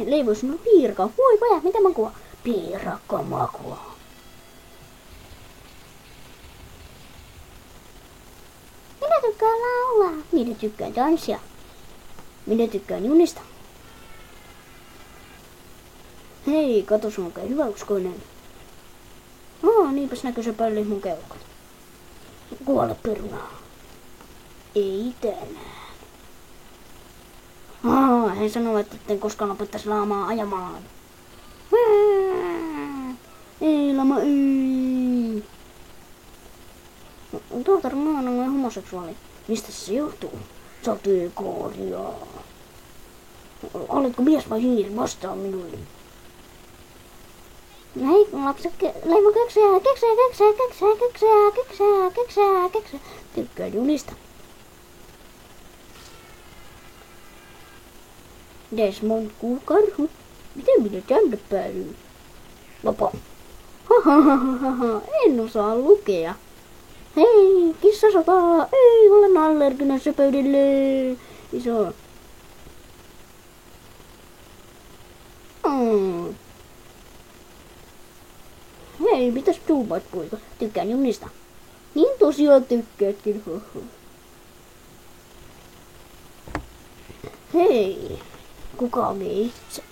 leivoi sinulle piirakan. Voi pojat, mitä makua? Piirakka makua. Minä tykkään laulaa. Minä tykkään tanssia. Minä tykkään junista. Hei, kato sun oikein hyväuskoinen. Niinpäs näkyy se pälli mun keuhkot. Kuole perunaa. Ei tänään. He sanovat, että en koskaan lopettaisi laamaa ajamaan. Ei lama, ei. Tohtori, mä oon homoseksuaali. Mistä se johtuu? Sateenkaaria. Oletko mies vai hiiri? Vastaa minulle. Hei lapset, leivon keksää. Tykkään junista. Desmond kuukarhu. Miten minä tänne päädyin? Lopo. En osaa lukea. Hei, kissa sotaa. Ei, olen allerginen söpöydelle. Iso. Hei, mitäs tuumaat poika? Tykkään junista. Niin tosiaan tykkäätkin. Hei, kuka on itse?